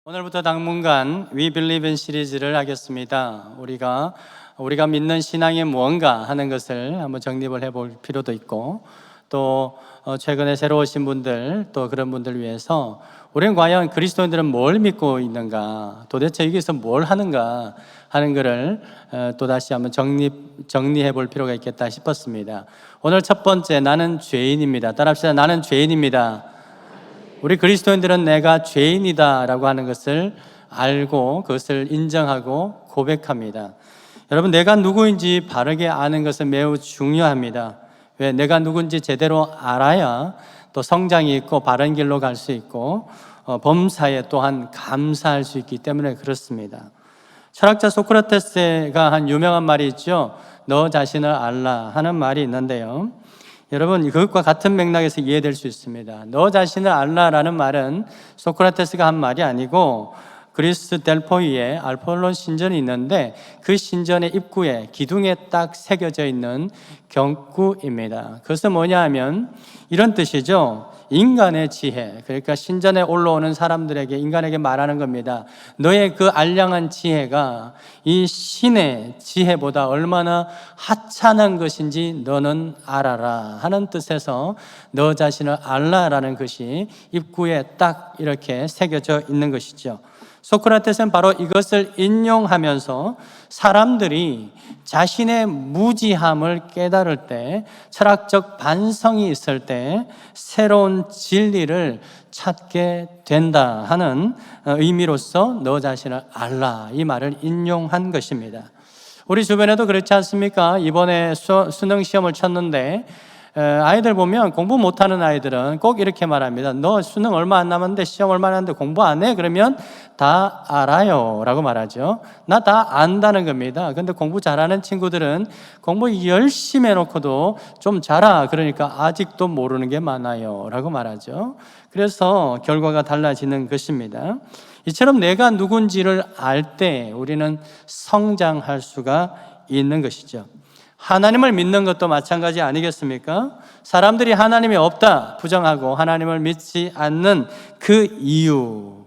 오늘부터 당분간 We Believe in 시리즈를 하겠습니다. 우리가 믿는 신앙이 무언가 하는 것을 한번 정립을 해볼 필요도 있고, 또 최근에 새로 오신 분들, 또 그런 분들 위해서 우리는 과연 그리스도인들은 뭘 믿고 있는가, 도대체 여기서 뭘 하는가 하는 것을 또다시 한번 정리해 볼 필요가 있겠다 싶었습니다. 오늘 첫 번째, 나는 죄인입니다. 따라합시다. 나는 죄인입니다. 우리 그리스도인들은 내가 죄인이다 라고 하는 것을 알고 그것을 인정하고 고백합니다. 여러분, 내가 누구인지 바르게 아는 것은 매우 중요합니다. 왜? 내가 누군지 제대로 알아야 또 성장이 있고 바른 길로 갈 수 있고 범사에 또한 감사할 수 있기 때문에 그렇습니다. 철학자 소크라테스가 한 유명한 말이 있죠. 너 자신을 알라 하는 말이 있는데요, 여러분, 그것과 같은 맥락에서 이해될 수 있습니다. 너 자신을 알라라는 말은 소크라테스가 한 말이 아니고 그리스 델포이에 알폴론 신전이 있는데 그 신전의 입구에 기둥에 딱 새겨져 있는 경구입니다. 그것은 뭐냐 하면 이런 뜻이죠. 인간의 지혜, 그러니까 신전에 올라오는 사람들에게, 인간에게 말하는 겁니다. 너의 그 알량한 지혜가 이 신의 지혜보다 얼마나 하찮은 것인지 너는 알아라 하는 뜻에서 너 자신을 알라라는 것이 입구에 딱 이렇게 새겨져 있는 것이죠. 소크라테스는 바로 이것을 인용하면서 사람들이 자신의 무지함을 깨달을 때, 철학적 반성이 있을 때 새로운 진리를 찾게 된다 하는 의미로서 너 자신을 알라, 이 말을 인용한 것입니다. 우리 주변에도 그렇지 않습니까? 이번에 수능 시험을 쳤는데 아이들 보면, 공부 못하는 아이들은 꼭 이렇게 말합니다. 너 수능 얼마 안 남았는데, 시험 얼마 안 남았는데 공부 안 해? 그러면 다 알아요 라고 말하죠. 나 다 안다는 겁니다. 근데 공부 잘하는 친구들은 공부 열심히 해놓고도 좀 자라 그러니까 아직도 모르는 게 많아요 라고 말하죠. 그래서 결과가 달라지는 것입니다. 이처럼 내가 누군지를 알 때 우리는 성장할 수가 있는 것이죠. 하나님을 믿는 것도 마찬가지 아니겠습니까? 사람들이 하나님이 없다 부정하고 하나님을 믿지 않는 그 이유,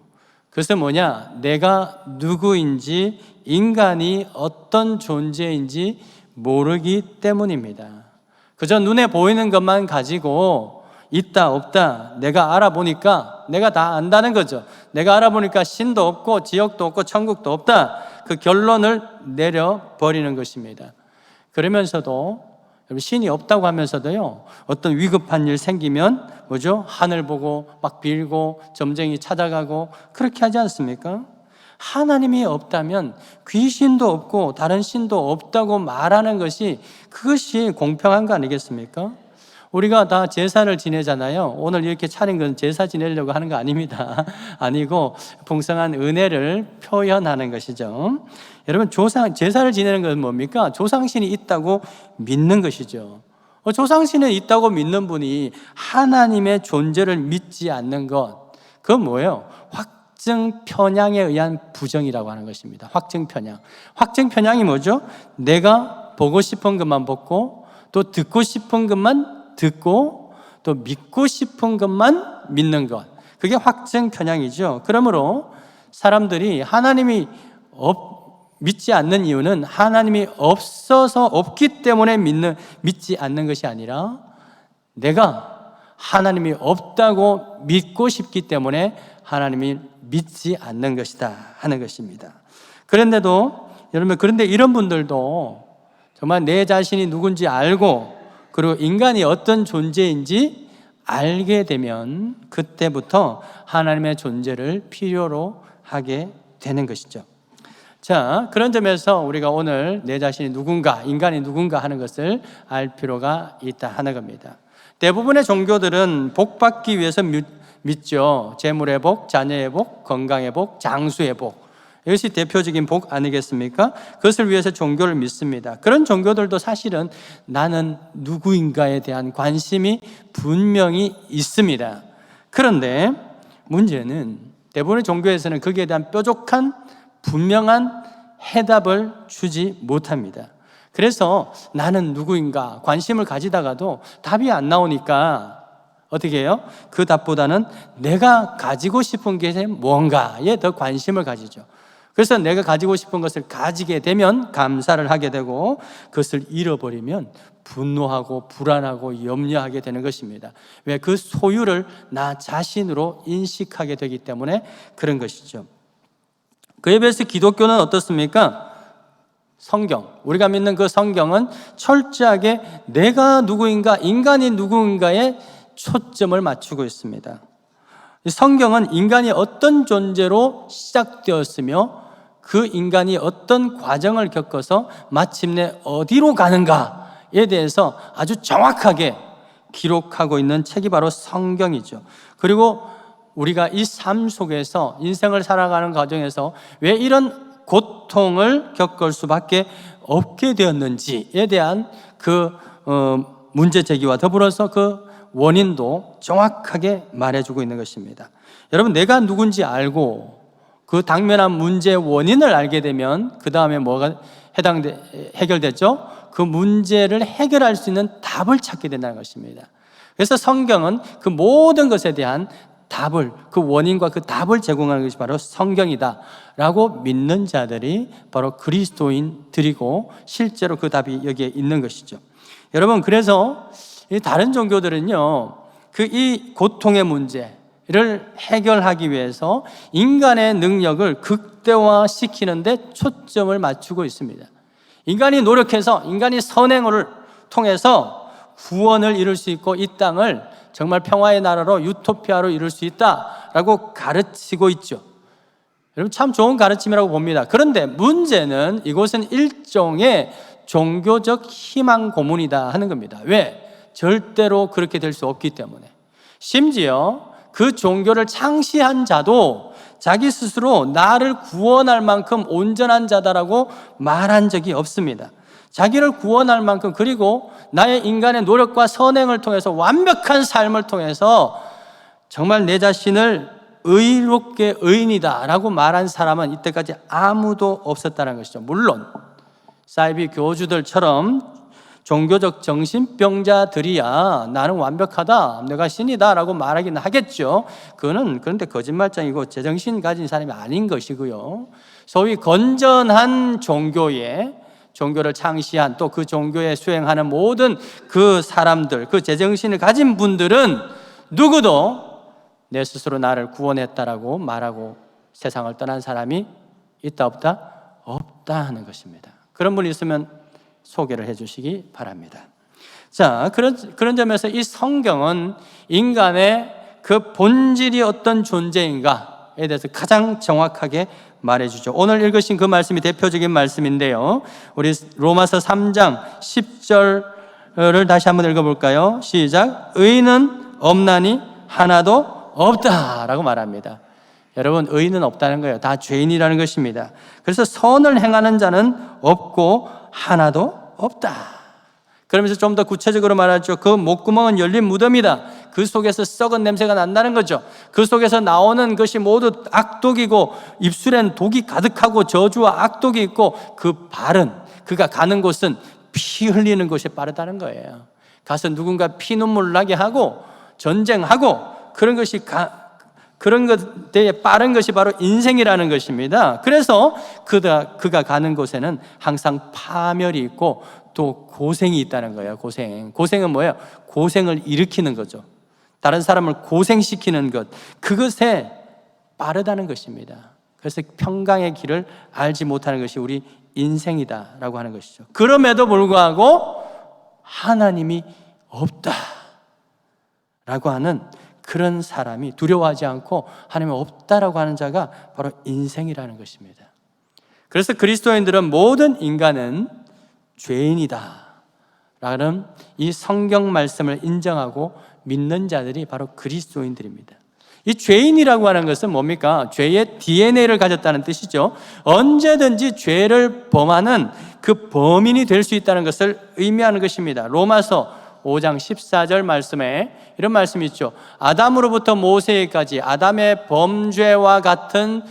그것은 뭐냐? 내가 누구인지, 인간이 어떤 존재인지 모르기 때문입니다. 그저 눈에 보이는 것만 가지고 있다 없다 내가 알아보니까 내가 다 안다는 거죠. 내가 알아보니까 신도 없고 지옥도 없고 천국도 없다, 그 결론을 내려버리는 것입니다. 그러면서도, 신이 없다고 하면서도요, 어떤 위급한 일 생기면 뭐죠? 하늘 보고 막 빌고 점쟁이 찾아가고 그렇게 하지 않습니까? 하나님이 없다면 귀신도 없고 다른 신도 없다고 말하는 것이, 그것이 공평한 거 아니겠습니까? 우리가 다 제사를 지내잖아요. 오늘 이렇게 차린 건 제사 지내려고 하는 거 아닙니다. 아니고 풍성한 은혜를 표현하는 것이죠. 여러분, 제사를 지내는 건 뭡니까? 조상신이 있다고 믿는 것이죠. 조상신이 있다고 믿는 분이 하나님의 존재를 믿지 않는 것, 그건 뭐예요? 확증 편향에 의한 부정이라고 하는 것입니다. 확증 편향. 확증 편향이 뭐죠? 내가 보고 싶은 것만 보고, 또 듣고 싶은 것만 듣고, 또 믿고 싶은 것만 믿는 것, 그게 확증 편향이죠. 그러므로 사람들이 하나님이 믿지 않는 이유는 하나님이 없어서, 없기 때문에 믿지 않는 것이 아니라 내가 하나님이 없다고 믿고 싶기 때문에 하나님이 믿지 않는 것이다 하는 것입니다. 그런데도 여러분, 그런데 이런 분들도 정말 내 자신이 누군지 알고, 그리고 인간이 어떤 존재인지 알게 되면 그때부터 하나님의 존재를 필요로 하게 되는 것이죠. 자, 그런 점에서 우리가 오늘 내 자신이 누군가, 인간이 누군가 하는 것을 알 필요가 있다 하는 겁니다. 대부분의 종교들은 복 받기 위해서 믿죠. 재물의 복, 자녀의 복, 건강의 복, 장수의 복, 이것이 대표적인 복 아니겠습니까? 그것을 위해서 종교를 믿습니다. 그런 종교들도 사실은 나는 누구인가에 대한 관심이 분명히 있습니다. 그런데 문제는 대부분의 종교에서는 거기에 대한 뾰족한 분명한 해답을 주지 못합니다. 그래서 나는 누구인가 관심을 가지다가도 답이 안 나오니까 어떻게 해요? 그 답보다는 내가 가지고 싶은 게 뭔가에 더 관심을 가지죠. 그래서 내가 가지고 싶은 것을 가지게 되면 감사를 하게 되고, 그것을 잃어버리면 분노하고 불안하고 염려하게 되는 것입니다. 왜? 그 소유를 나 자신으로 인식하게 되기 때문에 그런 것이죠. 그에 비해서 기독교는 어떻습니까? 성경, 우리가 믿는 그 성경은 철저하게 내가 누구인가, 인간이 누구인가에 초점을 맞추고 있습니다. 성경은 인간이 어떤 존재로 시작되었으며 그 인간이 어떤 과정을 겪어서 마침내 어디로 가는가에 대해서 아주 정확하게 기록하고 있는 책이 바로 성경이죠. 그리고 우리가 이 삶 속에서 인생을 살아가는 과정에서 왜 이런 고통을 겪을 수밖에 없게 되었는지에 대한 그 문제 제기와 더불어서 그 원인도 정확하게 말해주고 있는 것입니다. 여러분, 내가 누군지 알고 그 당면한 문제의 원인을 알게 되면 그 다음에 뭐가 해결되죠? 그 문제를 해결할 수 있는 답을 찾게 된다는 것입니다. 그래서 성경은 그 모든 것에 대한 답을, 그 원인과 그 답을 제공하는 것이 바로 성경이다 라고 믿는 자들이 바로 그리스도인들이고, 실제로 그 답이 여기에 있는 것이죠. 여러분, 그래서 다른 종교들은요, 이 고통의 문제를 해결하기 위해서 인간의 능력을 극대화시키는데 초점을 맞추고 있습니다. 인간이 노력해서, 인간이 선행을 통해서 구원을 이룰 수 있고 이 땅을 정말 평화의 나라로, 유토피아로 이룰 수 있다라고 가르치고 있죠. 여러분, 참 좋은 가르침이라고 봅니다. 그런데 문제는 이곳은 일종의 종교적 희망 고문이다 하는 겁니다. 왜? 절대로 그렇게 될 수 없기 때문에. 심지어 그 종교를 창시한 자도 자기 스스로 나를 구원할 만큼 온전한 자다라고 말한 적이 없습니다. 자기를 구원할 만큼, 그리고 나의 인간의 노력과 선행을 통해서, 완벽한 삶을 통해서 정말 내 자신을 의롭게 의인이다 라고 말한 사람은 이때까지 아무도 없었다는 것이죠. 물론 사이비 교주들처럼 종교적 정신병자들이야 나는 완벽하다, 내가 신이다 라고 말하긴 하겠죠. 그런데 거짓말장이고 제정신 가진 사람이 아닌 것이고요. 소위 건전한 종교를 창시한, 또 그 종교에 수행하는 모든 그 사람들, 그 제정신을 가진 분들은 누구도 내 스스로 나를 구원했다라고 말하고 세상을 떠난 사람이 있다 없다? 없다 하는 것입니다. 그런 분이 있으면 소개를 해주시기 바랍니다. 자, 그런 점에서 이 성경은 인간의 그 본질이 어떤 존재인가에 대해서 가장 정확하게 말해주죠. 오늘 읽으신 그 말씀이 대표적인 말씀인데요, 우리 로마서 3장 10절을 다시 한번 읽어볼까요? 시작. 의인은 없나니 하나도 없다라고 말합니다. 여러분, 의인은 없다는 거예요. 다 죄인이라는 것입니다. 그래서 선을 행하는 자는 없고 하나도 없다. 그러면서 좀 더 구체적으로 말하죠. 그 목구멍은 열린 무덤이다. 그 속에서 썩은 냄새가 난다는 거죠. 그 속에서 나오는 것이 모두 악독이고, 입술엔 독이 가득하고 저주와 악독이 있고, 그 발은, 그가 가는 곳은 피 흘리는 곳이 빠르다는 거예요. 가서 누군가 피눈물 나게 하고 전쟁하고, 그런 것에 빠른 것이 바로 인생이라는 것입니다. 그래서 그가 가는 곳에는 항상 파멸이 있고 또 고생이 있다는 거예요. 고생은 뭐예요? 고생을 일으키는 거죠. 다른 사람을 고생시키는 것, 그것에 빠르다는 것입니다. 그래서 평강의 길을 알지 못하는 것이 우리 인생이다라고 하는 것이죠. 그럼에도 불구하고 하나님이 없다라고 하는 그런 사람이, 두려워하지 않고 하나님이 없다라고 하는 자가 바로 인생이라는 것입니다. 그래서 그리스도인들은 모든 인간은 죄인이다 라는 이 성경 말씀을 인정하고 믿는 자들이 바로 그리스도인들입니다. 이 죄인이라고 하는 것은 뭡니까? 죄의 DNA를 가졌다는 뜻이죠. 언제든지 죄를 범하는 그 범인이 될 수 있다는 것을 의미하는 것입니다. 로마서 5장 14절 말씀에 이런 말씀이 있죠. 아담으로부터 모세까지 아담의 범죄와 같은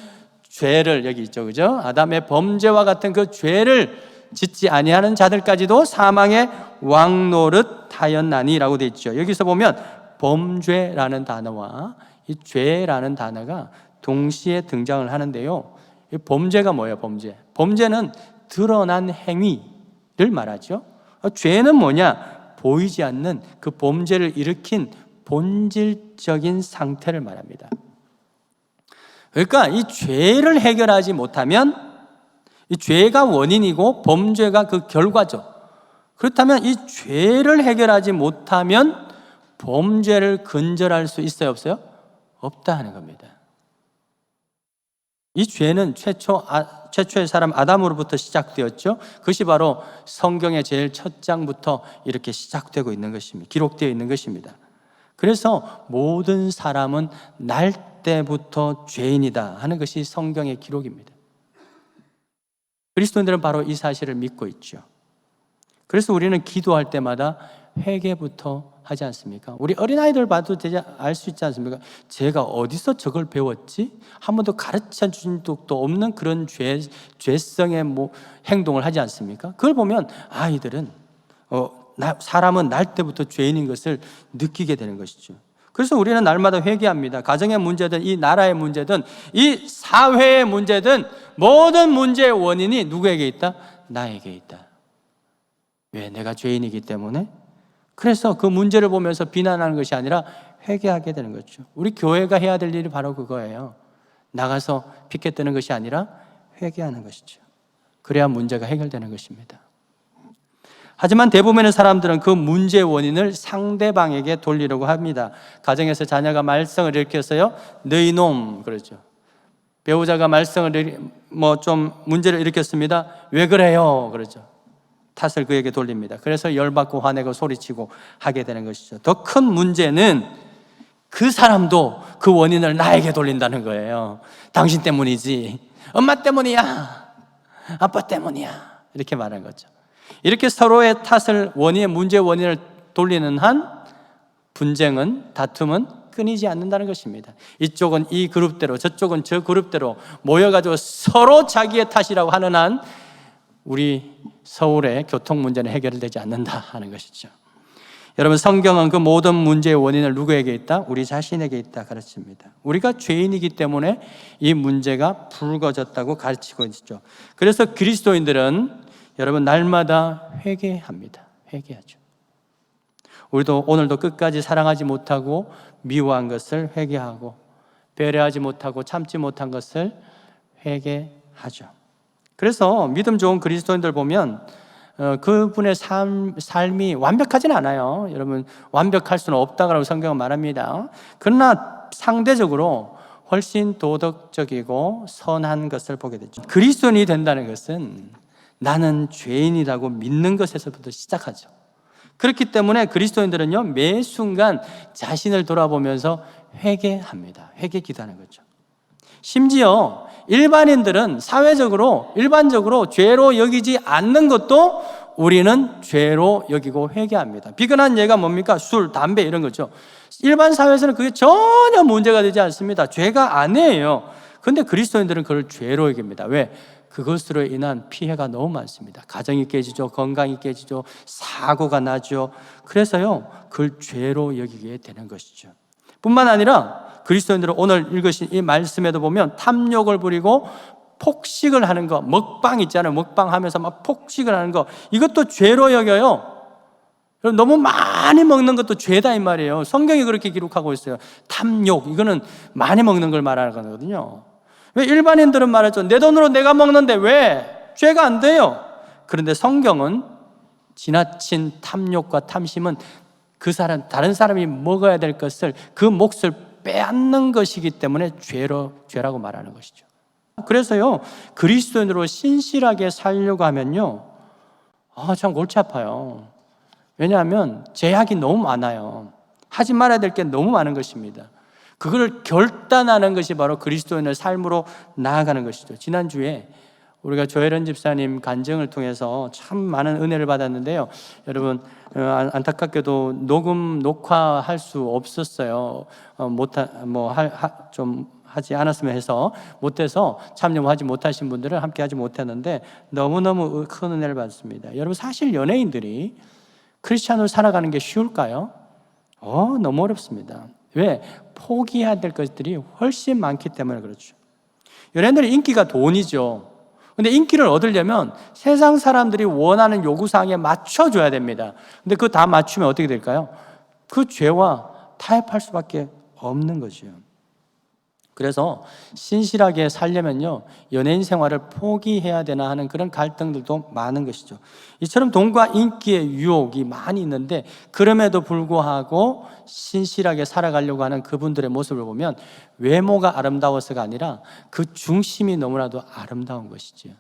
죄를, 여기 있죠, 그죠? 아담의 범죄와 같은 그 죄를 짓지 아니하는 자들까지도 사망의 왕노릇 하였나니라고 되어 있죠. 여기서 보면 범죄라는 단어와 이 죄라는 단어가 동시에 등장을 하는데요. 이 범죄가 뭐예요? 범죄는 드러난 행위를 말하죠. 죄는 뭐냐? 보이지 않는 그 범죄를 일으킨 본질적인 상태를 말합니다. 그러니까 이 죄를 해결하지 못하면, 이 죄가 원인이고 범죄가 그 결과죠. 그렇다면 이 죄를 해결하지 못하면 범죄를 근절할 수 있어요, 없어요? 없다 하는 겁니다. 이 죄는 최초의 사람 아담으로부터 시작되었죠. 그것이 바로 성경의 제일 첫 장부터 이렇게 시작되고 있는 것입니다. 기록되어 있는 것입니다. 그래서 모든 사람은 날 때부터 죄인이다 하는 것이 성경의 기록입니다. 그리스도인들은 바로 이 사실을 믿고 있죠. 그래서 우리는 기도할 때마다 회개부터 하지 않습니까? 우리 어린아이들 봐도 알 수 있지 않습니까? 제가 어디서 저걸 배웠지? 한 번도 가르쳐 준 적도 없는 그런 죄성의 행동을 하지 않습니까? 그걸 보면 아이들은 사람은 날 때부터 죄인인 것을 느끼게 되는 것이죠. 그래서 우리는 날마다 회개합니다. 가정의 문제든 이 나라의 문제든 이 사회의 문제든 모든 문제의 원인이 누구에게 있다? 나에게 있다. 왜? 내가 죄인이기 때문에. 그래서 그 문제를 보면서 비난하는 것이 아니라 회개하게 되는 거죠. 우리 교회가 해야 될 일이 바로 그거예요. 나가서 피켓 드는 것이 아니라 회개하는 것이죠. 그래야 문제가 해결되는 것입니다. 하지만 대부분의 사람들은 그 문제의 원인을 상대방에게 돌리려고 합니다. 가정에서 자녀가 말썽을 일으켰어요. 너희 놈 그러죠. 배우자가 말썽을 좀 문제를 일으켰습니다. 왜 그래요? 그러죠. 탓을 그에게 돌립니다. 그래서 열받고 화내고 소리치고 하게 되는 것이죠. 더 큰 문제는 그 사람도 그 원인을 나에게 돌린다는 거예요. 당신 때문이지. 엄마 때문이야. 아빠 때문이야. 이렇게 말하는 거죠. 이렇게 서로의 탓을 문제의 원인을 돌리는 한 분쟁은, 다툼은 끊이지 않는다는 것입니다. 이쪽은 이 그룹대로, 저쪽은 저 그룹대로 모여가지고 서로 자기의 탓이라고 하는 한 우리 서울의 교통 문제는 해결되지 않는다 하는 것이죠. 여러분, 성경은 그 모든 문제의 원인을 누구에게 있다? 우리 자신에게 있다 가르칩니다. 우리가 죄인이기 때문에 이 문제가 불거졌다고 가르치고 있죠. 그래서 그리스도인들은 여러분 날마다 회개합니다. 회개하죠. 우리도 오늘도 끝까지 사랑하지 못하고 미워한 것을 회개하고 배려하지 못하고 참지 못한 것을 회개하죠. 그래서 믿음 좋은 그리스도인들 보면 그분의 삶이 완벽하진 않아요. 여러분, 완벽할 수는 없다고 성경은 말합니다. 그러나 상대적으로 훨씬 도덕적이고 선한 것을 보게 되죠. 그리스도인이 된다는 것은 나는 죄인이라고 믿는 것에서부터 시작하죠. 그렇기 때문에 그리스도인들은요, 매 순간 자신을 돌아보면서 회개합니다. 회개 기도하는 거죠. 심지어 일반인들은 일반적으로 죄로 여기지 않는 것도 우리는 죄로 여기고 회개합니다. 비근한 예가 뭡니까? 술, 담배 이런 거죠. 일반 사회에서는 그게 전혀 문제가 되지 않습니다. 죄가 아니에요. 그런데 그리스도인들은 그걸 죄로 여깁니다. 왜? 그것으로 인한 피해가 너무 많습니다. 가정이 깨지죠. 건강이 깨지죠. 사고가 나죠. 그래서요, 그걸 죄로 여기게 되는 것이죠. 뿐만 아니라 그리스도인들은 오늘 읽으신 이 말씀에도 보면 탐욕을 부리고 폭식을 하는 거, 먹방 있잖아요. 먹방하면서 막 폭식을 하는 거, 이것도 죄로 여겨요. 너무 많이 먹는 것도 죄다 이 말이에요. 성경이 그렇게 기록하고 있어요. 탐욕, 이거는 많이 먹는 걸 말하는 거거든요. 왜? 일반인들은 말하죠. 내 돈으로 내가 먹는데 왜? 죄가 안 돼요. 그런데 성경은 지나친 탐욕과 탐심은 다른 사람이 먹어야 될 것을, 그 몫을 빼앗는 것이기 때문에 죄라고 말하는 것이죠. 그래서요, 그리스도인으로 신실하게 살려고 하면요, 참 골치 아파요. 왜냐하면 제약이 너무 많아요. 하지 말아야 될 게 너무 많은 것입니다. 그걸 결단하는 것이 바로 그리스도인의 삶으로 나아가는 것이죠. 지난주에 우리가 조혜련 집사님 간증을 통해서 참 많은 은혜를 받았는데요. 여러분, 안타깝게도 녹화할 수 없었어요. 좀 하지 않았으면 해서 못해서 참여하지 못하신 분들은 함께 하지 못했는데 너무너무 큰 은혜를 받습니다. 여러분, 사실 연예인들이 크리스찬으로 살아가는 게 쉬울까요? 너무 어렵습니다. 왜? 포기해야 될 것들이 훨씬 많기 때문에 그렇죠. 연예인들의 인기가 돈이죠. 근데 인기를 얻으려면 세상 사람들이 원하는 요구사항에 맞춰줘야 됩니다. 근데 그거 다 맞추면 어떻게 될까요? 그 죄와 타협할 수밖에 없는 거죠. 그래서 신실하게 살려면요, 연예인 생활을 포기해야 되나 하는 그런 갈등들도 많은 것이죠. 이처럼 돈과 인기의 유혹이 많이 있는데 그럼에도 불구하고 신실하게 살아가려고 하는 그분들의 모습을 보면 외모가 아름다워서가 아니라 그 중심이 너무나도 아름다운 것이죠.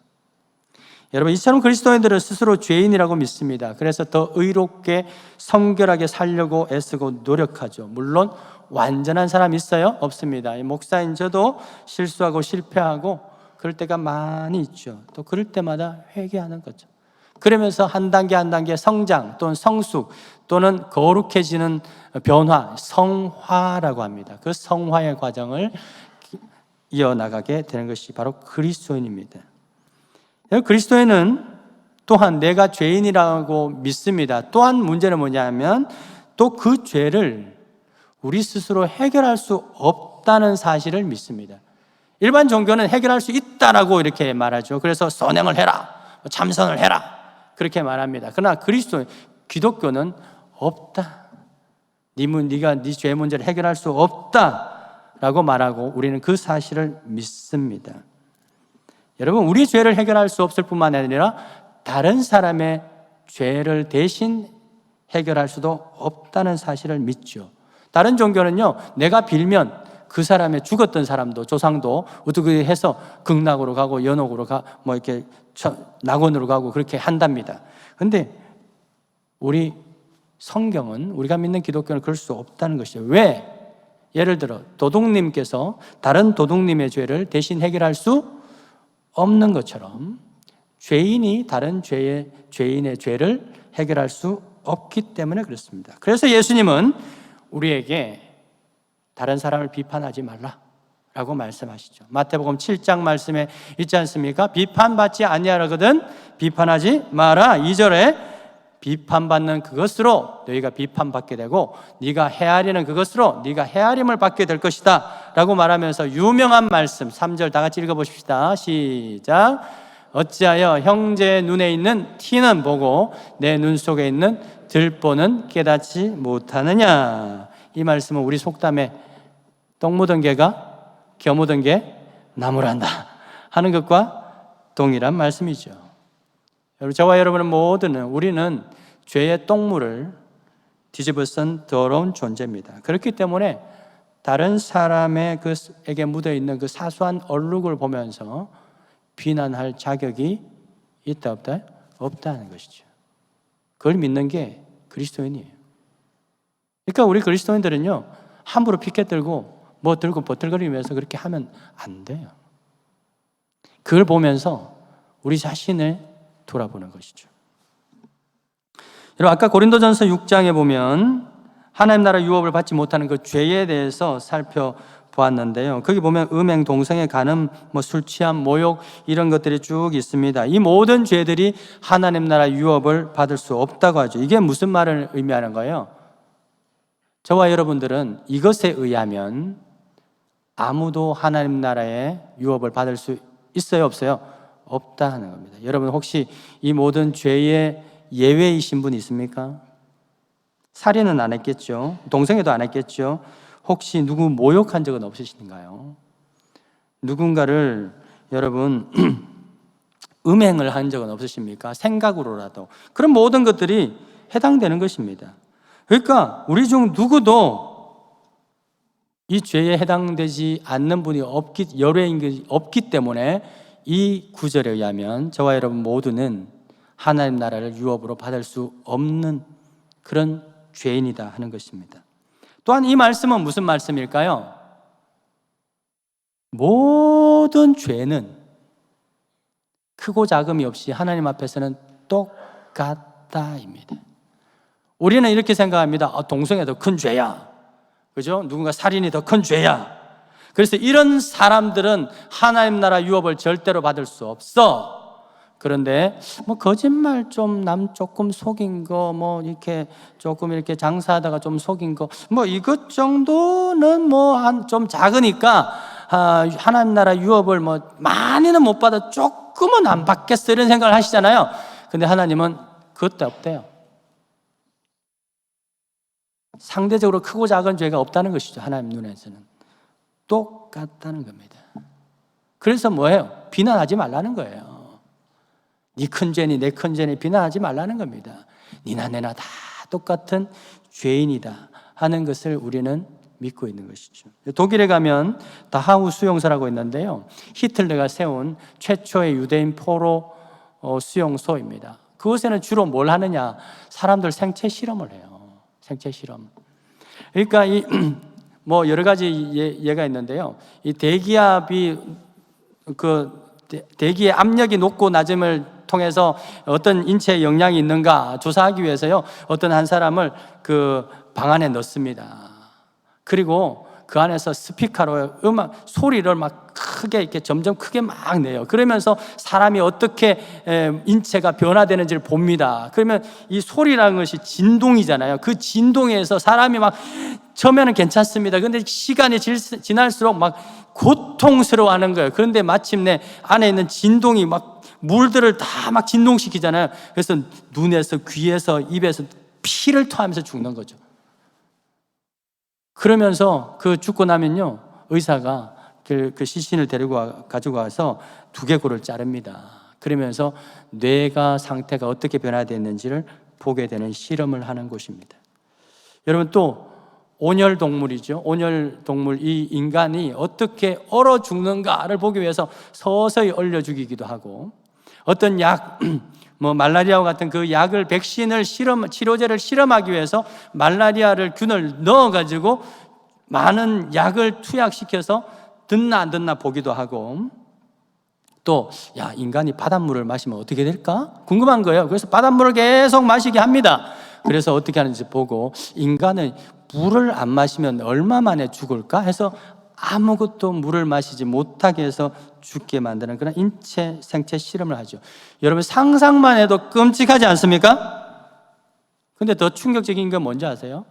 여러분, 이처럼 그리스도인들은 스스로 죄인이라고 믿습니다. 그래서 더 의롭게 성결하게 살려고 애쓰고 노력하죠. 물론 완전한 사람 있어요? 없습니다. 목사인 저도 실수하고 실패하고 그럴 때가 많이 있죠. 또 그럴 때마다 회개하는 거죠. 그러면서 한 단계 한 단계 성장 또는 성숙 또는 거룩해지는 변화, 성화라고 합니다. 그 성화의 과정을 이어나가게 되는 것이 바로 그리스도인입니다. 그리스도인은 또한 내가 죄인이라고 믿습니다. 또한 문제는 뭐냐면 또 그 죄를 우리 스스로 해결할 수 없다는 사실을 믿습니다. 일반 종교는 해결할 수 있다라고 이렇게 말하죠. 그래서 선행을 해라, 참선을 해라 그렇게 말합니다. 그러나 기독교는 없다. 네가 네 죄 문제를 해결할 수 없다라고 말하고 우리는 그 사실을 믿습니다. 여러분, 우리 죄를 해결할 수 없을 뿐만 아니라 다른 사람의 죄를 대신 해결할 수도 없다는 사실을 믿죠. 다른 종교는요, 내가 빌면 그 사람의 죽었던 사람도 조상도 어떻게 해서 극락으로 가고 연옥으로 뭐 이렇게 낙원으로 가고 그렇게 한답니다. 그런데 우리 성경은, 우리가 믿는 기독교는 그럴 수 없다는 것이죠. 왜? 예를 들어 도둑님께서 다른 도둑님의 죄를 대신 해결할 수 없는 것처럼 죄인이 다른 죄인의 죄를 해결할 수 없기 때문에 그렇습니다. 그래서 예수님은 우리에게 다른 사람을 비판하지 말라라고 말씀하시죠. 마태복음 7장 말씀에 있지 않습니까? 비판받지 아니하거든 비판하지 마라. 2절에 비판받는 그것으로 너희가 비판받게 되고 네가 헤아리는 그것으로 네가 헤아림을 받게 될 것이다 라고 말하면서 유명한 말씀 3절 다 같이 읽어보십시다. 시작. 어찌하여 형제의 눈에 있는 티는 보고 내 눈 속에 있는 들보는 깨닫지 못하느냐. 이 말씀은 우리 속담에 똥 묻은 개가 겨 묻은 게 나무란다 하는 것과 동일한 말씀이죠. 여러분, 저와 여러분은 모두는 우리는 죄의 똥물을 뒤집어 쓴 더러운 존재입니다. 그렇기 때문에 다른 사람에게 묻어 있는 그 사소한 얼룩을 보면서 비난할 자격이 있다 없다? 없다는 것이죠. 그걸 믿는 게 그리스도인이에요. 그러니까 우리 그리스도인들은요, 함부로 피켓 들고 뭐 들고 버틀거리면서 그렇게 하면 안 돼요. 그걸 보면서 우리 자신을 돌아보는 것이죠. 여러분, 아까 고린도전서 6장에 보면 하나님 나라 유업을 받지 못하는 그 죄에 대해서 살펴보았는데요. 거기 보면 음행, 동성애, 간음, 술 취함, 모욕 이런 것들이 쭉 있습니다. 이 모든 죄들이 하나님 나라 유업을 받을 수 없다고 하죠. 이게 무슨 말을 의미하는 거예요? 저와 여러분들은 이것에 의하면 아무도 하나님 나라의 유업을 받을 수 있어요, 없어요? 없다 하는 겁니다. 여러분, 혹시 이 모든 죄의 예외이신 분 있습니까? 살인은 안 했겠죠. 동성애도 안 했겠죠. 혹시 누구 모욕한 적은 없으신가요? 누군가를 여러분 음행을 한 적은 없으십니까? 생각으로라도. 그런 모든 것들이 해당되는 것입니다. 그러니까 우리 중 누구도 이 죄에 해당되지 않는 분이 여래인 없기 때문에 이 구절에 의하면 저와 여러분 모두는 하나님 나라를 유업으로 받을 수 없는 그런 죄인이다 하는 것입니다. 또한 이 말씀은 무슨 말씀일까요? 모든 죄는 크고 작음이 없이 하나님 앞에서는 똑같다입니다. 우리는 이렇게 생각합니다. 동성애 더 큰 죄야. 그죠? 누군가 살인이 더 큰 죄야. 그래서 이런 사람들은 하나님 나라 유업을 절대로 받을 수 없어. 그런데 뭐 거짓말 좀 남 조금 속인 거, 뭐 이렇게 조금 이렇게 장사하다가 좀 속인 거, 뭐 이것 정도는 뭐 한 좀 작으니까 하나님 나라 유업을 뭐 많이는 못 받아 조금은 안 받겠어 이런 생각을 하시잖아요. 근데 하나님은 그것도 없대요. 상대적으로 크고 작은 죄가 없다는 것이죠. 하나님 눈에서는 똑같다는 겁니다. 그래서 뭐예요? 비난하지 말라는 거예요. 네 큰 죄니 내 큰 죄니 비난하지 말라는 겁니다. 니나 내나 다 똑같은 죄인이다 하는 것을 우리는 믿고 있는 것이죠. 독일에 가면 다하우 수용소라고 있는데요, 히틀러가 세운 최초의 유대인 포로 수용소입니다. 그곳에는 주로 뭘 하느냐? 사람들 생체 실험을 해요. 생체 실험. 그러니까 뭐 여러 가지 예가 있는데요, 이 대기압이 대기의 압력이 높고 낮음을 통해서 어떤 인체에 영향이 있는가 조사하기 위해서요, 어떤 한 사람을 그 방 안에 넣습니다. 그리고 그 안에서 스피커로 음악 소리를 막 크게 이렇게 점점 크게 막 내요. 그러면서 사람이 어떻게 인체가 변화되는지를 봅니다. 그러면 이 소리라는 것이 진동이잖아요. 그 진동에서 사람이 막 처음에는 괜찮습니다. 그런데 시간이 지날수록 막 고통스러워하는 거예요. 그런데 마침내 안에 있는 진동이 막 물들을 다 막 진동시키잖아요. 그래서 눈에서 귀에서 입에서 피를 토하면서 죽는 거죠. 그러면서 그 죽고 나면요, 의사가 그 시신을 데리고 가지고 와서 두개골을 자릅니다. 그러면서 뇌가 상태가 어떻게 변화됐는지를 보게 되는 실험을 하는 곳입니다. 여러분, 또 온혈동물이죠. 온혈동물, 이 인간이 어떻게 얼어 죽는가를 보기 위해서 서서히 얼려 죽이기도 하고, 어떤 약, 뭐 말라리아와 같은 그 약을, 백신을 치료제를 실험하기 위해서 말라리아를 균을 넣어가지고 많은 약을 투약시켜서 듣나 안 듣나 보기도 하고, 또 인간이 바닷물을 마시면 어떻게 될까? 궁금한 거예요. 그래서 바닷물을 계속 마시게 합니다. 그래서 어떻게 하는지 보고, 인간은 물을 안 마시면 얼마 만에 죽을까 해서 아무것도 물을 마시지 못하게 해서 죽게 만드는 그런 인체 생체 실험을 하죠. 여러분, 상상만 해도 끔찍하지 않습니까? 근데 더 충격적인 건 뭔지 아세요?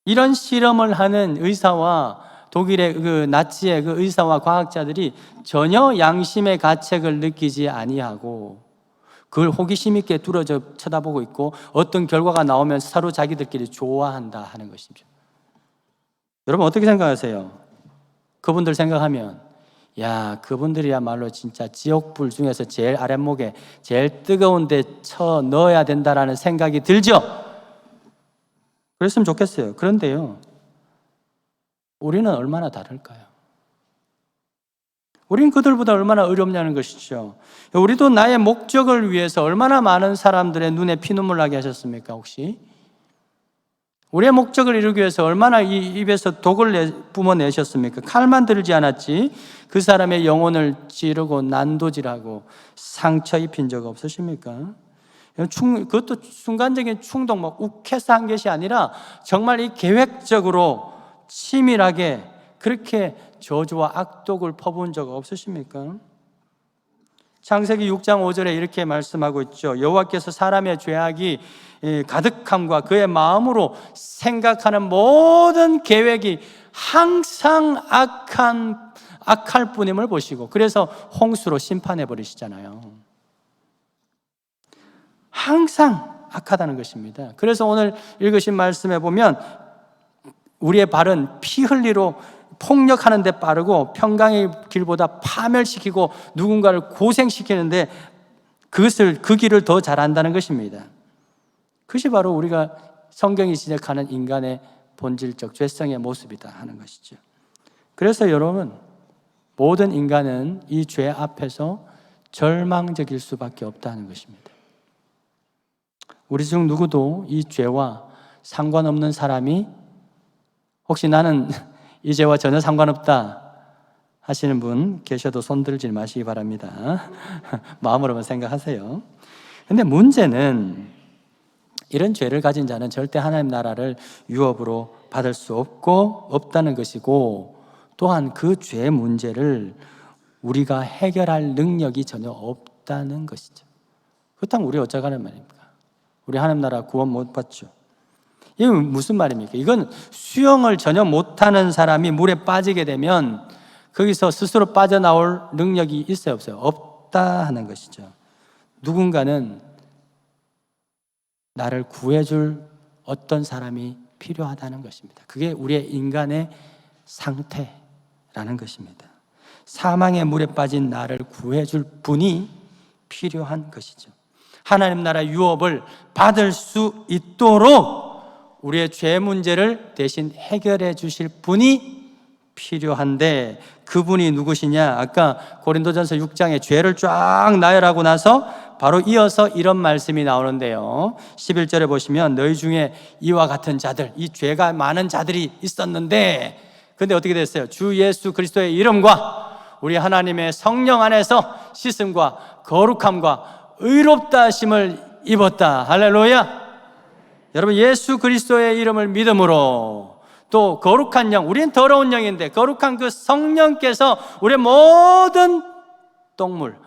이런 실험을 하는 의사와 독일의 그 나치의 그 의사와 과학자들이 전혀 양심의 가책을 느끼지 아니하고 그걸 호기심 있게 뚫어져 쳐다보고 있고, 어떤 결과가 나오면 서로 자기들끼리 좋아한다 하는 것이죠. 여러분, 어떻게 생각하세요? 그분들 생각하면 그분들이야말로 진짜 지옥불 중에서 제일 아랫목에 제일 뜨거운 데 쳐 넣어야 된다라는 생각이 들죠? 그랬으면 좋겠어요. 그런데요, 우리는 얼마나 다를까요? 우린 그들보다 얼마나 어렵냐는 것이죠. 우리도 나의 목적을 위해서 얼마나 많은 사람들의 눈에 피눈물 나게 하셨습니까, 혹시? 우리의 목적을 이루기 위해서 얼마나 이 입에서 독을 뿜어내셨습니까? 칼만 들지 않았지 그 사람의 영혼을 찌르고 난도질하고 상처 입힌 적 없으십니까? 그것도 순간적인 충동, 뭐 욱해서 한 것이 아니라 정말 이 계획적으로 치밀하게 그렇게 저주와 악독을 퍼부은 적 없으십니까? 창세기 6장 5절에 이렇게 말씀하고 있죠. 여호와께서 사람의 죄악이 가득함과 그의 마음으로 생각하는 모든 계획이 항상 악할 뿐임을 보시고, 그래서 홍수로 심판해 버리시잖아요. 항상 악하다는 것입니다. 그래서 오늘 읽으신 말씀에 보면 우리의 발은 피 흘리로 폭력하는 데 빠르고 평강의 길보다 파멸시키고 누군가를 고생시키는데 그 길을 더 잘한다는 것입니다. 그것이 바로 우리가 성경이 지적하는 인간의 본질적 죄성의 모습이다 하는 것이죠. 그래서 여러분, 모든 인간은 이 죄 앞에서 절망적일 수밖에 없다는 것입니다. 우리 중 누구도 이 죄와 상관없는 사람이, 혹시 나는 이 죄와 전혀 상관없다 하시는 분 계셔도 손들지 마시기 바랍니다. 마음으로만 생각하세요. 근데 문제는 이런 죄를 가진 자는 절대 하나님 나라를 유업으로 받을 수 없다는 것이고, 또한 그 죄 문제를 우리가 해결할 능력이 전혀 없다는 것이죠. 그렇다면 우리 어쩌가는 말입니까? 우리 하나님 나라 구원 못 받죠. 이건 무슨 말입니까? 이건 수영을 전혀 못하는 사람이 물에 빠지게 되면 거기서 스스로 빠져나올 능력이 있어요, 없어요? 없다 하는 것이죠. 누군가는 나를 구해줄 어떤 사람이 필요하다는 것입니다. 그게 우리의 인간의 상태라는 것입니다. 사망의 물에 빠진 나를 구해줄 분이 필요한 것이죠. 하나님 나라 유업을 받을 수 있도록 우리의 죄 문제를 대신 해결해 주실 분이 필요한데 그분이 누구시냐? 아까 고린도전서 6장에 죄를 쫙 나열하고 나서 바로 이어서 이런 말씀이 나오는데요. 11절에 보시면 너희 중에 이와 같은 자들, 이 죄가 많은 자들이 있었는데 근데 어떻게 됐어요? 주 예수 그리스도의 이름과 우리 하나님의 성령 안에서 씻음과 거룩함과 의롭다 하심을 입었다. 할렐루야. 여러분, 예수 그리스도의 이름을 믿음으로 또 거룩한 영, 우리는 더러운 영인데 거룩한 그 성령께서 우리의 모든 똥물,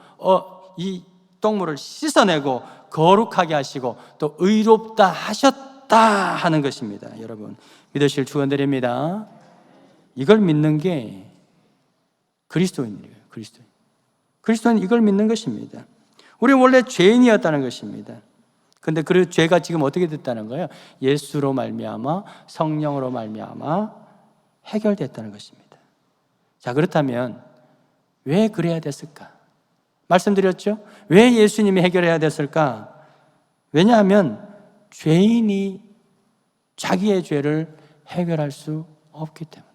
이 똥물을 씻어내고 거룩하게 하시고 또 의롭다 하셨다 하는 것입니다. 여러분, 믿으실 축원드립니다. 이걸 믿는 게 그리스도인이에요. 그리스도인 이걸 믿는 것입니다. 우리는 원래 죄인이었다는 것입니다. 근데 그 죄가 지금 어떻게 됐다는 거예요? 예수로 말미암아 성령으로 말미암아 해결됐다는 것입니다. 자, 그렇다면 왜 그래야 됐을까? 말씀드렸죠? 왜 예수님이 해결해야 됐을까? 왜냐하면 죄인이 자기의 죄를 해결할 수 없기 때문에,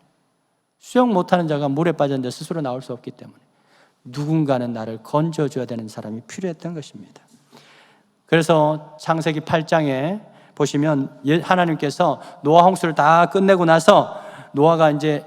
수영 못하는 자가 물에 빠졌는데 스스로 나올 수 없기 때문에 누군가는 나를 건져줘야 되는 사람이 필요했던 것입니다. 그래서 창세기 8장에 보시면 하나님께서 노아 홍수를 다 끝내고 나서 노아가 이제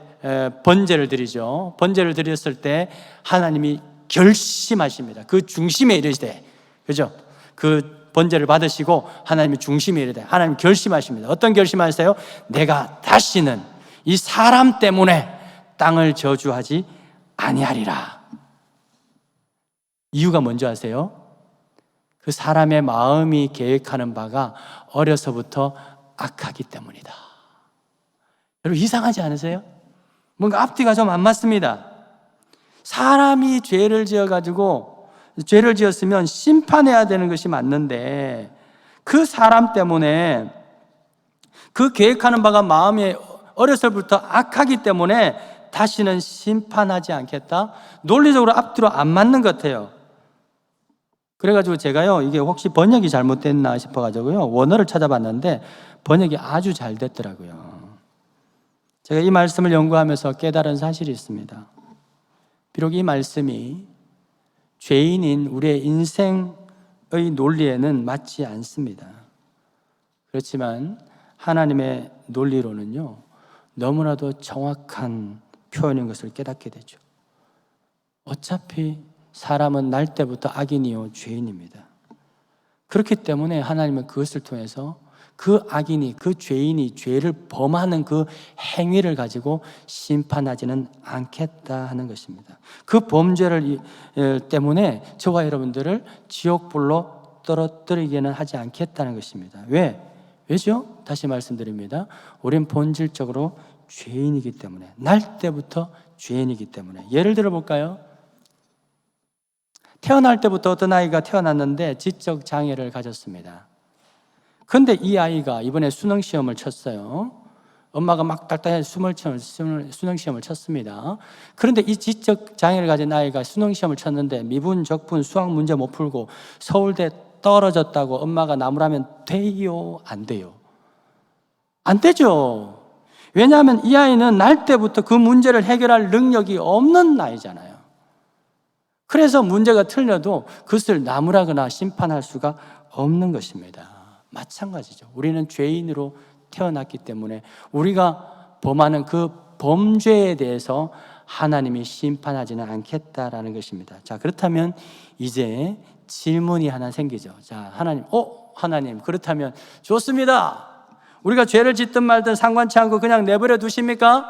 번제를 드리죠. 번제를 드렸을 때 하나님이 결심하십니다. 그 중심에 이르시되, 그죠? 그 번제를 받으시고 하나님이 중심에 이르되 하나님 결심하십니다. 어떤 결심하세요? 내가 다시는 이 사람 때문에 땅을 저주하지 아니하리라. 이유가 뭔지 아세요? 그 사람의 마음이 계획하는 바가 어려서부터 악하기 때문이다. 여러분, 이상하지 않으세요? 뭔가 앞뒤가 좀 안 맞습니다. 사람이 죄를 지어가지고 죄를 지었으면 심판해야 되는 것이 맞는데 그 사람 때문에 그 계획하는 바가 마음에 어려서부터 악하기 때문에 다시는 심판하지 않겠다. 논리적으로 앞뒤로 안 맞는 것 같아요. 그래가지고 제가요, 이게 혹시 번역이 잘못됐나 싶어가지고요, 원어를 찾아봤는데 번역이 아주 잘 됐더라고요. 제가 이 말씀을 연구하면서 깨달은 사실이 있습니다. 비록 이 말씀이 죄인인 우리의 인생의 논리에는 맞지 않습니다. 그렇지만 하나님의 논리로는요, 너무나도 정확한 표현인 것을 깨닫게 되죠. 어차피 사람은 날 때부터 악인이요 죄인입니다. 그렇기 때문에 하나님은 그것을 통해서 그 악인이, 그 죄인이 죄를 범하는 그 행위를 가지고 심판하지는 않겠다 하는 것입니다. 그 범죄를 때문에 저와 여러분들을 지옥불로 떨어뜨리게는 하지 않겠다는 것입니다. 왜죠? 다시 말씀드립니다. 우린 본질적으로 죄인이기 때문에, 날 때부터 죄인이기 때문에. 예를 들어 볼까요? 태어날 때부터 어떤 아이가 태어났는데 지적 장애를 가졌습니다. 그런데 이 아이가 이번에 수능시험을 쳤어요. 엄마가 막 딱딱해 수능시험을 쳤습니다. 그런데 이 지적 장애를 가진 아이가 수능시험을 쳤는데 미분, 적분, 수학 문제 못 풀고 서울대 떨어졌다고 엄마가 나무라면 돼요? 안 돼요? 안 되죠. 왜냐하면 이 아이는 날 때부터 그 문제를 해결할 능력이 없는 아이잖아요. 그래서 문제가 틀려도 그것을 나무라거나 심판할 수가 없는 것입니다. 마찬가지죠. 우리는 죄인으로 태어났기 때문에 우리가 범하는 그 범죄에 대해서 하나님이 심판하지는 않겠다라는 것입니다. 자, 그렇다면 이제 질문이 하나 생기죠. 자, 하나님, 그렇다면 좋습니다. 우리가 죄를 짓든 말든 상관치 않고 그냥 내버려 두십니까?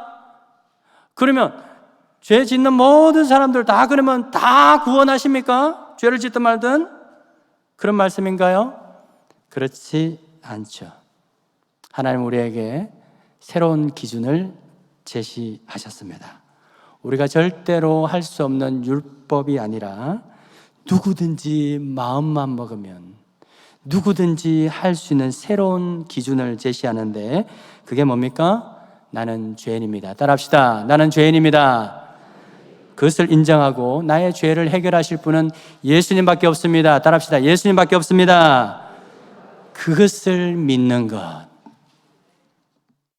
그러면 죄 짓는 모든 사람들 다 그러면 다 구원하십니까? 죄를 짓든 말든? 그런 말씀인가요? 그렇지 않죠. 하나님 우리에게 새로운 기준을 제시하셨습니다. 우리가 절대로 할 수 없는 율법이 아니라 누구든지 마음만 먹으면 누구든지 할 수 있는 새로운 기준을 제시하는데 그게 뭡니까? 나는 죄인입니다. 따라합시다. 나는 죄인입니다. 그것을 인정하고 나의 죄를 해결하실 분은 예수님밖에 없습니다. 따라합시다. 예수님밖에 없습니다. 그것을 믿는 것.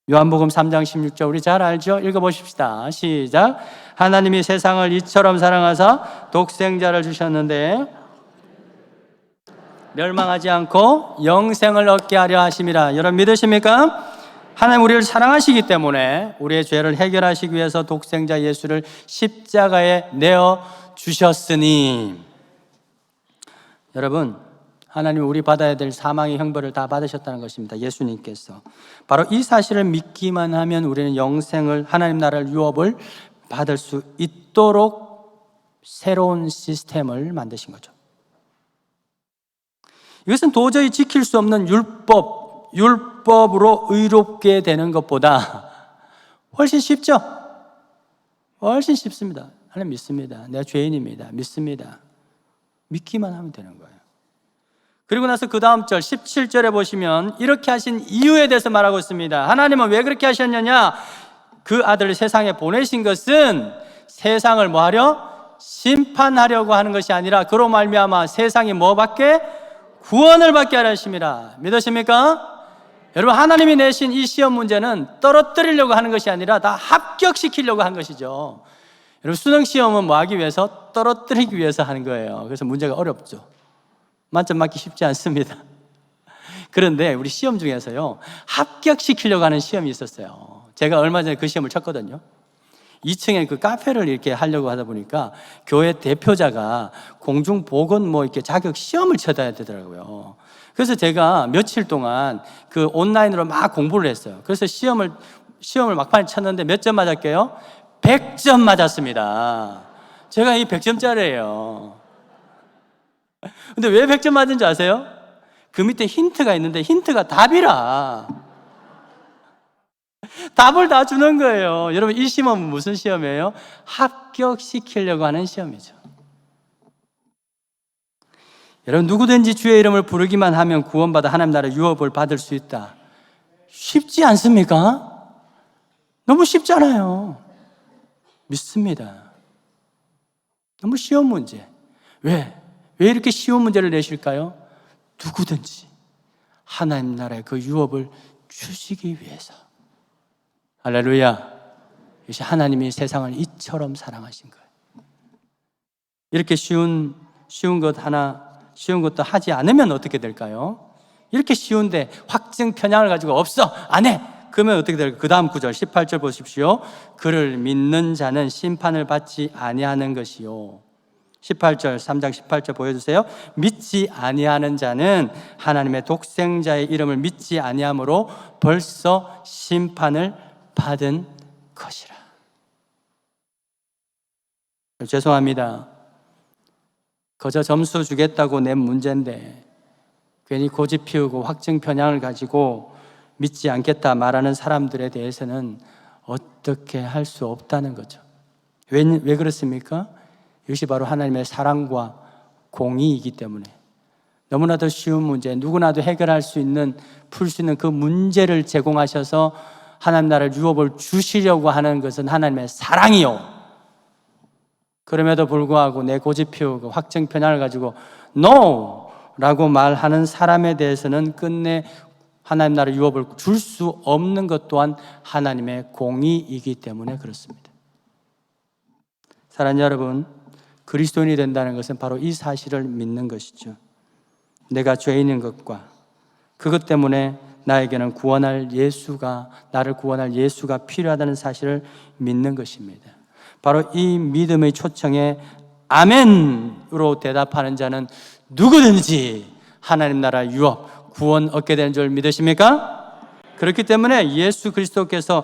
요한복음 3장 16절 우리 잘 알죠? 읽어보십시다. 시작. 하나님이 세상을 이처럼 사랑하사 독생자를 주셨는데 멸망하지 않고 영생을 얻게 하려 하심이라. 여러분 믿으십니까? 하나님 우리를 사랑하시기 때문에 우리의 죄를 해결하시기 위해서 독생자 예수를 십자가에 내어 주셨으니, 여러분 하나님 우리 받아야 될 사망의 형벌을 다 받으셨다는 것입니다. 예수님께서. 바로 이 사실을 믿기만 하면 우리는 영생을, 하나님 나라를, 유업을 받을 수 있도록 새로운 시스템을 만드신 거죠. 이것은 도저히 지킬 수 없는 율법으로 의롭게 되는 것보다 훨씬 쉽죠? 훨씬 쉽습니다. 하나님 믿습니다. 내가 죄인입니다. 믿습니다. 믿기만 하면 되는 거예요. 그리고 나서 그 다음 절 17절에 보시면 이렇게 하신 이유에 대해서 말하고 있습니다. 하나님은 왜 그렇게 하셨느냐? 그 아들을 세상에 보내신 것은 세상을 뭐하려? 심판하려고 하는 것이 아니라 그로 말미암아 세상이 뭐 받게? 구원을 받게 하려 하심이라. 믿으십니까? 여러분 하나님이 내신 이 시험 문제는 떨어뜨리려고 하는 것이 아니라 다 합격시키려고 한 것이죠. 여러분 수능 시험은 뭐 하기 위해서? 떨어뜨리기 위해서 하는 거예요. 그래서 문제가 어렵죠. 만점 맞기 쉽지 않습니다. 그런데 우리 시험 중에서요 합격시키려고 하는 시험이 있었어요. 제가 얼마 전에 그 시험을 쳤거든요. 2층에 그 카페를 이렇게 하려고 하다 보니까 교회 대표자가 공중보건 뭐 이렇게 자격 시험을 쳐야 되더라고요. 그래서 제가 며칠 동안 그 온라인으로 막 공부를 했어요. 그래서 시험을 막판에 쳤는데 몇 점 맞았게요? 100점 맞았습니다. 제가 이 100점짜리예요. 근데 왜 100점 맞은 줄 아세요? 그 밑에 힌트가 있는데 힌트가 답이라. 답을 다 주는 거예요. 여러분 이 시험은 무슨 시험이에요? 합격시키려고 하는 시험이죠. 여러분 누구든지 주의 이름을 부르기만 하면 구원받아 하나님 나라 유업을 받을 수 있다. 쉽지 않습니까? 너무 쉽잖아요. 믿습니다. 너무 쉬운 문제. 왜 이렇게 쉬운 문제를 내실까요? 누구든지 하나님 나라의 그 유업을 주시기 위해서. 할렐루야. 이것이 하나님이 세상을 이처럼 사랑하신 거예요. 이렇게 쉬운 것도 하지 않으면 어떻게 될까요? 이렇게 쉬운데 확증 편향을 가지고 없어, 안 해. 그러면 어떻게 될까요? 그 다음 구절 18절 보십시오. 그를 믿는 자는 심판을 받지 아니하는 것이요. 18절 3장 18절 보여주세요. 믿지 아니하는 자는 하나님의 독생자의 이름을 믿지 아니함으로 벌써 심판을 받은 것이라. 죄송합니다. 거저 점수 주겠다고 낸 문제인데 괜히 고집 피우고 확증 편향을 가지고 믿지 않겠다 말하는 사람들에 대해서는 어떻게 할 수 없다는 거죠. 왜 그렇습니까? 이것이 바로 하나님의 사랑과 공의이기 때문에. 너무나도 쉬운 문제, 누구나도 해결할 수 있는, 풀 수 있는 그 문제를 제공하셔서 하나님 나라를 유업을 주시려고 하는 것은 하나님의 사랑이요. 그럼에도 불구하고 내 고집 피우고 확증 편향을 가지고 No! 라고 말하는 사람에 대해서는 끝내 하나님 나라 유업을 줄 수 없는 것 또한 하나님의 공의이기 때문에 그렇습니다. 사랑하는 여러분, 그리스도인이 된다는 것은 바로 이 사실을 믿는 것이죠. 내가 죄인인 것과 그것 때문에 나에게는 나를 구원할 예수가 필요하다는 사실을 믿는 것입니다. 바로 이 믿음의 초청에 아멘으로 대답하는 자는 누구든지 하나님 나라 유업, 구원 얻게 되는 줄 믿으십니까? 그렇기 때문에 예수 그리스도께서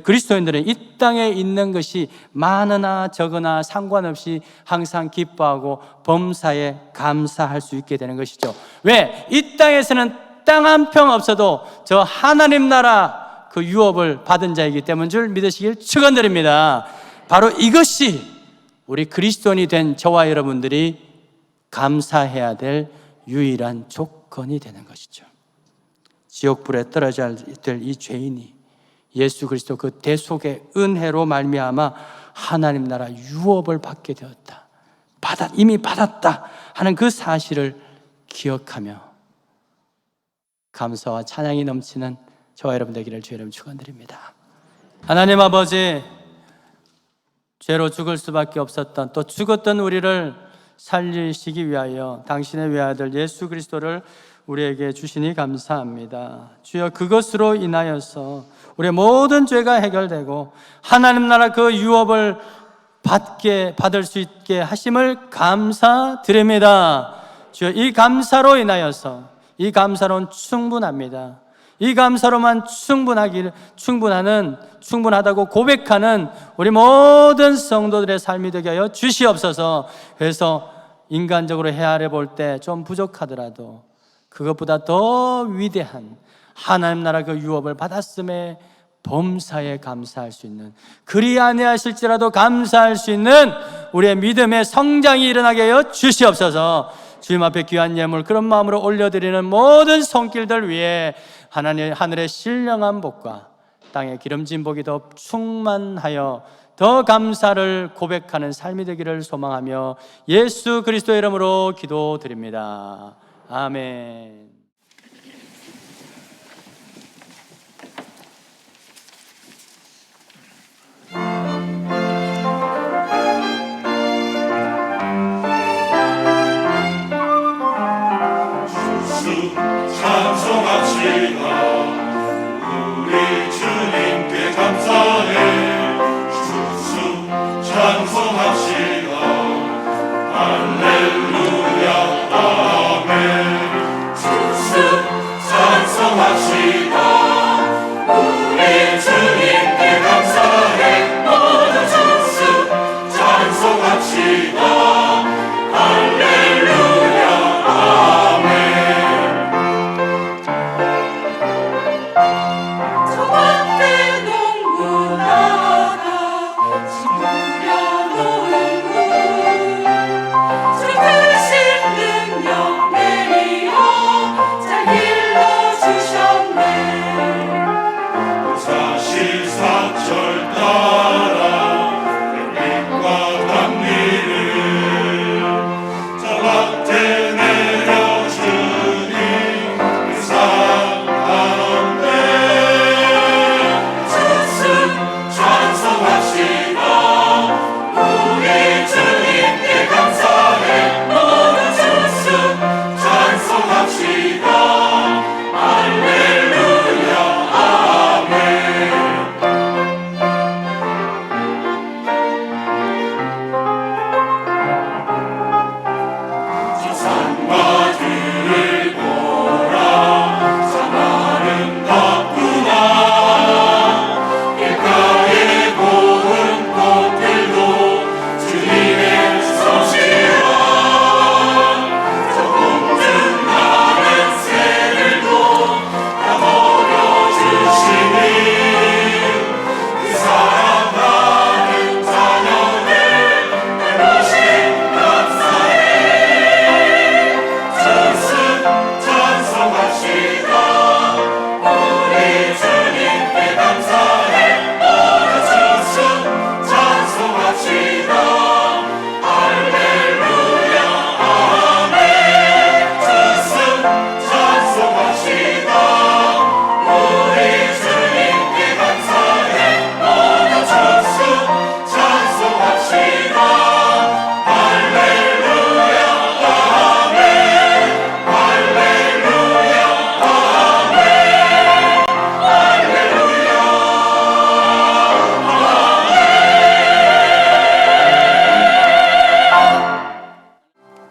그리스도인들은 이 땅에 있는 것이 많으나 적으나 상관없이 항상 기뻐하고 범사에 감사할 수 있게 되는 것이죠. 왜? 이 땅에서는 땅 한 평 없어도 저 하나님 나라 그 유업을 받은 자이기 때문인 줄 믿으시길 축원드립니다. 바로 이것이 우리 그리스도인이 된 저와 여러분들이 감사해야 될 유일한 조건이 되는 것이죠. 지옥불에 떨어져야 될 이 죄인이 예수 그리스도 그 대속의 은혜로 말미암아 하나님 나라 유업을 받게 되었다, 이미 받았다 하는 그 사실을 기억하며 감사와 찬양이 넘치는 저와 여러분 되기를 주의 이름으로 축원드립니다. 하나님 아버지, 죄로 죽을 수밖에 없었던, 또 죽었던 우리를 살리시기 위하여 당신의 외아들 예수 그리스도를 우리에게 주시니 감사합니다. 주여, 그것으로 인하여서 우리의 모든 죄가 해결되고 하나님 나라 그 유업을 받을 수 있게 하심을 감사드립니다. 주여, 이 감사로 인하여서, 이 감사로는 충분합니다. 이 감사로만 충분하다고 고백하는 우리 모든 성도들의 삶이 되게 하여 주시옵소서. 그래서 인간적으로 헤아려 볼 때 좀 부족하더라도 그것보다 더 위대한 하나님 나라 그 유업을 받았음에 범사에 감사할 수 있는, 그리 아니하실지라도 감사할 수 있는 우리의 믿음의 성장이 일어나게 하여 주시옵소서. 주님 앞에 귀한 예물 그런 마음으로 올려드리는 모든 손길들 위해 하늘의 신령한 복과 땅의 기름진 복이 더 충만하여 더 감사를 고백하는 삶이 되기를 소망하며 예수 그리스도의 이름으로 기도드립니다. 아멘. 찬송합시다. 우리 주님께 감사해. 주수 찬송합시다. 할렐루야 아멘. 주수 찬송합시다. 우리 주님께 감사해. 모두 주수 찬송합시다. 할렐루야 아멘.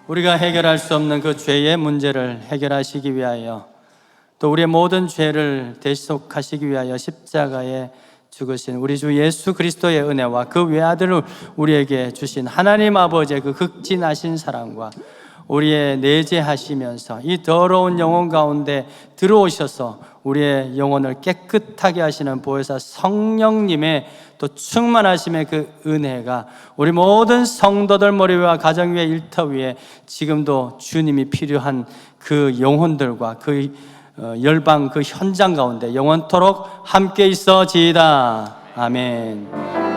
우리가 해결할 수 없는 그 죄의 문제를 해결하시기 위하여, 또 우리의 모든 죄를 대속하시기 위하여 십자가에 죽으신 우리 주 예수 그리스도의 은혜와 그 외아들을 우리에게 주신 하나님 아버지의 그 극진하신 사랑과 우리의 내재하시면서 이 더러운 영혼 가운데 들어오셔서 우리의 영혼을 깨끗하게 하시는 보혜사 성령님의 또 충만하심의 그 은혜가 우리 모든 성도들 머리 위와 가정 위에 일터 위에 지금도 주님이 필요한 그 영혼들과 그 열방 그 현장 가운데 영원토록 함께 있어지이다. 아멘.